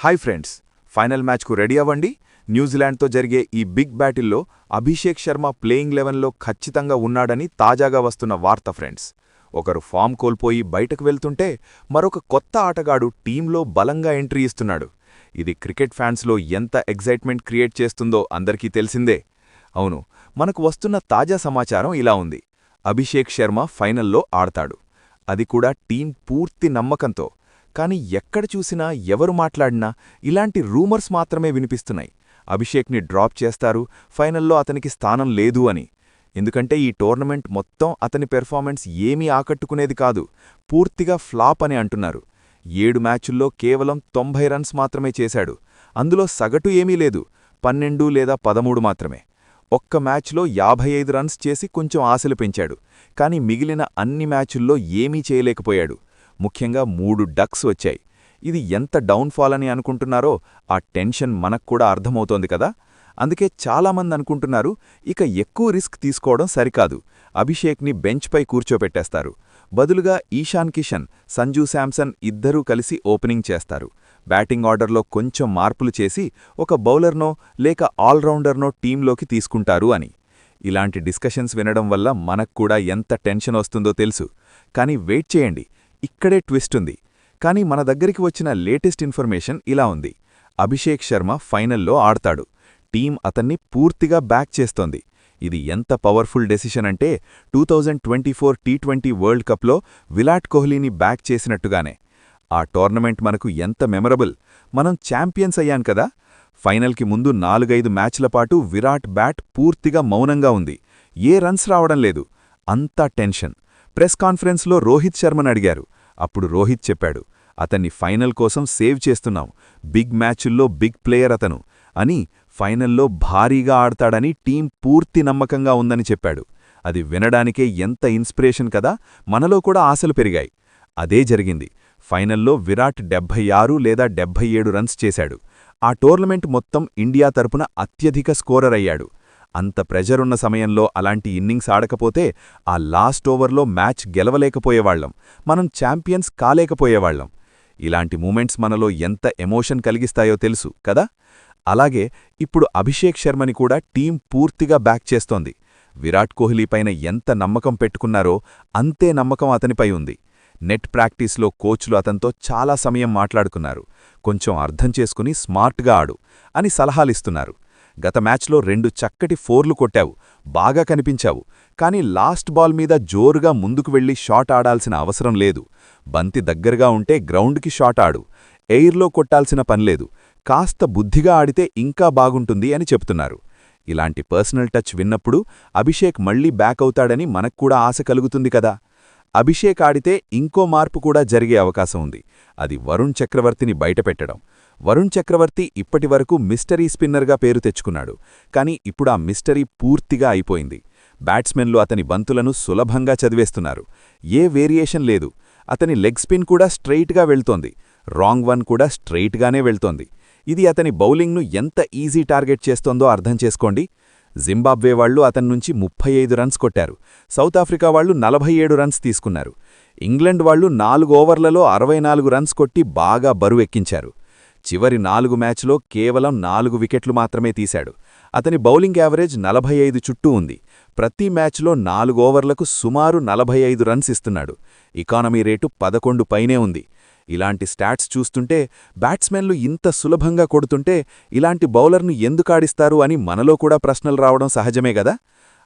Hi friends, final మ్యాచ్కు ready అవ్వండి. న్యూజిలాండ్తో జరిగే ఈ బిగ్ బ్యాటిల్లో అభిషేక్ శర్మ ప్లేయింగ్ లెవెన్లో ఖచ్చితంగా ఉన్నాడని తాజాగా వస్తున్న వార్త ఫ్రెండ్స్. ఒకరు ఫామ్ కోల్పోయి బయటకు వెళ్తుంటే మరొక కొత్త ఆటగాడు టీంలో బలంగా ఎంట్రీ ఇస్తున్నాడు. ఇది క్రికెట్ ఫ్యాన్స్లో ఎంత ఎగ్జైట్మెంట్ క్రియేట్ చేస్తుందో అందరికీ తెలిసిందే. అవును, మనకు వస్తున్న తాజా సమాచారం ఇలా ఉంది. అభిషేక్ శర్మ ఫైనల్లో ఆడతాడు, అది కూడా టీం పూర్తి నమ్మకంతో. కానీ ఎక్కడ చూసినా ఎవరు మాట్లాడినా ఇలాంటి రూమర్స్ మాత్రమే వినిపిస్తున్నాయి. అభిషేక్ని డ్రాప్ చేస్తారు, ఫైనల్లో అతనికి స్థానం లేదు అని. ఎందుకంటే ఈ టోర్నమెంట్ మొత్తం అతని పెర్ఫార్మెన్స్ ఏమీ ఆకట్టుకునేది కాదు, పూర్తిగా ఫ్లాప్ అని అంటున్నారు. 7 మ్యాచుల్లో కేవలం 90 రన్స్ మాత్రమే చేశాడు. అందులో సగటు ఏమీ లేదు, 12 లేదా 13 మాత్రమే. ఒక్క మ్యాచ్లో 55 రన్స్ చేసి కొంచెం ఆశలు పెంచాడు. కానీ మిగిలిన అన్ని మ్యాచుల్లో ఏమీ చేయలేకపోయాడు. ముఖ్యంగా 3 డక్స్ వచ్చాయి. ఇది ఎంత డౌన్ఫాల్ అని అనుకుంటున్నారో ఆ టెన్షన్ మనక్కూడా అర్థమవుతోంది కదా. అందుకే చాలామంది అనుకుంటున్నారు, ఇక ఎక్కువ రిస్క్ తీసుకోవడం సరికాదు, అభిషేక్ని బెంచ్పై కూర్చోపెట్టేస్తారు. బదులుగా ఈశాన్ కిషన్, సంజూ శాంసన్ ఇద్దరూ కలిసి ఓపెనింగ్ చేస్తారు. బ్యాటింగ్ ఆర్డర్లో కొంచెం మార్పులు చేసి ఒక బౌలర్నో లేక ఆల్రౌండర్నో టీంలోకి తీసుకుంటారు అని. ఇలాంటి డిస్కషన్స్ వినడం వల్ల మనక్కూడా ఎంత టెన్షన్ వస్తుందో తెలుసు. కానీ వెయిట్ చేయండి, ఇక్కడే ట్విస్ట్ ఉంది. కానీ మన దగ్గరికి వచ్చిన లేటెస్ట్ ఇన్ఫర్మేషన్ ఇలా ఉంది. అభిషేక్ శర్మ ఫైనల్లో ఆడతాడు, టీం అతన్ని పూర్తిగా బ్యాక్ చేస్తోంది. ఇది ఎంత పవర్ఫుల్ డెసిషన్ అంటే 2024 టీ20 వరల్డ్ కప్లో విరాట్ కోహ్లీని బ్యాక్ చేసినట్టుగానే. ఆ టోర్నమెంట్ మనకు ఎంత మెమరబుల్. మనం ఛాంపియన్స్ అయ్యాం కదా. ఫైనల్కి ముందు 4-5 మ్యాచ్లపాటు విరాట్ బ్యాట్ పూర్తిగా మౌనంగా ఉంది, ఏ రన్స్ రావడం లేదు. అంతా టెన్షన్. ప్రెస్ కాన్ఫరెన్స్లో రోహిత్ శర్మను అడిగారు. అప్పుడు రోహిత్ చెప్పాడు, అతన్ని ఫైనల్ కోసం సేవ్ చేస్తున్నాం, బిగ్ మ్యాచుల్లో బిగ్ ప్లేయర్ అతను అని. ఫైనల్లో భారీగా ఆడతాడని టీం పూర్తి నమ్మకంగా ఉందని చెప్పాడు. అది వినడానికే ఎంత ఇన్స్పిరేషన్ కదా. మనలో కూడా ఆశలు పెరిగాయి. అదే జరిగింది. ఫైనల్లో విరాట్ 76 లేదా 77 రన్స్ చేశాడు. ఆ టోర్నమెంట్ మొత్తం ఇండియా తరపున అత్యధిక స్కోరర్ అయ్యాడు. అంత ప్రెజరున్న సమయంలో అలాంటి ఇన్నింగ్స్ ఆడకపోతే ఆ లాస్ట్ ఓవర్లో మ్యాచ్ గెలవలేకపోయేవాళ్లం, మనం ఛాంపియన్స్ కాలేకపోయేవాళ్లం. ఇలాంటి మూమెంట్స్ మనలో ఎంత ఎమోషన్ కలిగిస్తాయో తెలుసు కదా. అలాగే ఇప్పుడు అభిషేక్ శర్మని కూడా టీం పూర్తిగా బ్యాక్ చేస్తోంది. విరాట్ కోహ్లీపైన ఎంత నమ్మకం పెట్టుకున్నారో అంతే నమ్మకం అతనిపై ఉంది. నెట్ ప్రాక్టీస్లో కోచ్లు అతనితో చాలా సమయం మాట్లాడుకున్నారు. కొంచెం అర్థం చేసుకుని స్మార్ట్గా ఆడు అని సలహాలిస్తున్నారు. గత మ్యాచ్లో 2 చక్కటి 4లు కొట్టావు, బాగా కనిపించావు. కానీ లాస్ట్ బాల్ మీద జోరుగా ముందుకు వెళ్లి షాట్ ఆడాల్సిన అవసరం లేదు. బంతి దగ్గరగా ఉంటే గ్రౌండ్కి షాట్ ఆడు, ఎయిర్లో కొట్టాల్సిన పనిలేదు. కాస్త బుద్ధిగా ఆడితే ఇంకా బాగుంటుంది అని చెప్తున్నారు. ఇలాంటి పర్సనల్ టచ్ విన్నప్పుడు అభిషేక్ మళ్లీ బ్యాక్ అవుతాడని మనక్కూడా ఆశ కలుగుతుంది కదా. అభిషేక్ ఆడితే ఇంకో మార్పు కూడా జరిగే అవకాశం ఉంది. అది వరుణ్ చక్రవర్తిని బయటపెట్టడం. వరుణ్ చక్రవర్తి ఇప్పటివరకు మిస్టరీ స్పిన్నర్గా పేరు తెచ్చుకున్నాడు. కానీ ఇప్పుడా మిస్టరీ పూర్తిగా అయిపోయింది. బ్యాట్స్మెన్లు అతని బంతులను సులభంగా చదివేస్తున్నారు. ఏ వేరియేషన్ లేదు. అతని లెగ్ స్పిన్ కూడా స్ట్రెయిట్గా వెళ్తోంది, రాంగ్ వన్ కూడా స్ట్రెయిట్గానే వెళ్తోంది. ఇది అతని బౌలింగ్ను ఎంత ఈజీ టార్గెట్ చేస్తోందో అర్థం చేసుకోండి. జింబాబ్వే వాళ్లు అతన్నుంచి 35 రన్స్ కొట్టారు. సౌత్ ఆఫ్రికా వాళ్లు 47 రన్స్ తీసుకున్నారు. ఇంగ్లండ్ వాళ్లు 4 ఓవర్లలో 64 రన్స్ కొట్టి బాగా బరువెక్కించారు. చివరి 4 మ్యాచ్లో కేవలం 4 వికెట్లు మాత్రమే తీశాడు. అతని బౌలింగ్ యావరేజ్ 45 చుట్టూ ఉంది. ప్రతి మ్యాచ్లో 4 ఓవర్లకు సుమారు 45 రన్స్ ఇస్తున్నాడు. ఎకానమీ రేటు 11 పైనే ఉంది. ఇలాంటి స్టాట్స్ చూస్తుంటే బ్యాట్స్మెన్లు ఇంత సులభంగా కొడుతుంటే ఇలాంటి బౌలర్ను ఎందుకాడిస్తారు అని మనలో కూడా ప్రశ్నలు రావడం సహజమే గదా.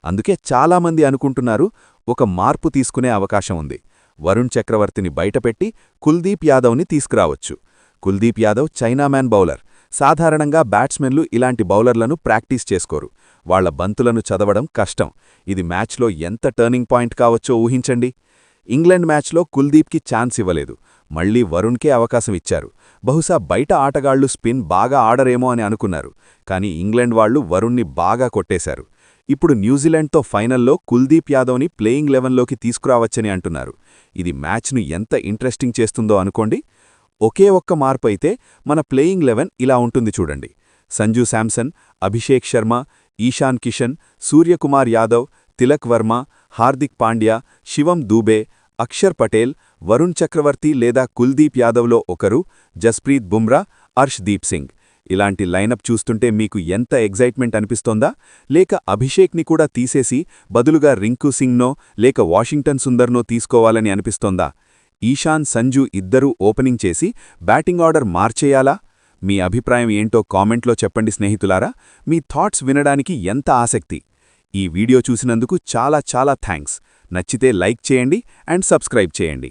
అందుకే చాలామంది అనుకుంటున్నారు, ఒక మార్పు తీసుకునే అవకాశం ఉంది. వరుణ్ చక్రవర్తిని బయటపెట్టి కుల్దీప్ యాదవ్ని తీసుకురావచ్చు. కుల్దీప్ యాదవ్ చైనామ్యాన్ బౌలర్. సాధారణంగా బ్యాట్స్మెన్లు ఇలాంటి బౌలర్లను ప్రాక్టీస్ చేసుకోరు. వాళ్ల బంతులను చదవడం కష్టం. ఇది మ్యాచ్లో ఎంత టర్నింగ్ పాయింట్ కావచ్చో ఊహించండి. ఇంగ్లాండ్ మ్యాచ్లో కుల్దీప్కి ఛాన్స్ ఇవ్వలేదు, మళ్లీ వరుణ్కే అవకాశం ఇచ్చారు. బహుశా బయట ఆటగాళ్లు స్పిన్ బాగా ఆడరేమో అని అనుకున్నారు. కానీ ఇంగ్లాండ్ వాళ్లు వరుణ్ని బాగా కొట్టేశారు. ఇప్పుడు న్యూజిలాండ్తో ఫైనల్లో కుల్దీప్ యాదవ్ని ప్లేయింగ్ లెవెన్లోకి తీసుకురావచ్చని అంటున్నారు. ఇది మ్యాచ్ను ఎంత ఇంట్రెస్టింగ్ చేస్తుందో అనుకోండి. ఒకే ఒక్క మార్పు అయితే మన ప్లేయింగ్ 11 ఇలా ఉంటుంది చూడండి. సంజూ శాంసన్, అభిషేక్ శర్మ, ఈశాన్ కిషన్, సూర్యకుమార్ యాదవ్, తిలక్ వర్మ, హార్దిక్ పాండ్యా, శివం దూబే, అక్షర్ పటేల్, వరుణ్ చక్రవర్తి లేదా కుల్దీప్ యాదవ్లో ఒకరు, జస్ప్రీత్ బుమ్రా, అర్ష్దీప్ సింగ్. ఇలాంటి లైనప్ చూస్తుంటే మీకు ఎంత ఎగ్జైట్మెంట్ అనిపిస్తోందా? లేక అభిషేక్ని కూడా తీసేసి బదులుగా రింకు సింగ్నో లేక వాషింగ్టన్ సుందర్నో తీసుకోవాలని అనిపిస్తోందా? ఈశాన్, సంజు ఇద్దరూ ఓపెనింగ్ చేసి బ్యాటింగ్ ఆర్డర్ మార్చేయాలా? మీ అభిప్రాయం ఏంటో కామెంట్లో చెప్పండి స్నేహితులారా. మీ థాట్స్ వినడానికి ఎంత ఆసక్తి! ఈ వీడియో చూసినందుకు చాలా చాలా థ్యాంక్స్. నచ్చితే లైక్ చేయండి అండ్ సబ్స్క్రైబ్ చేయండి.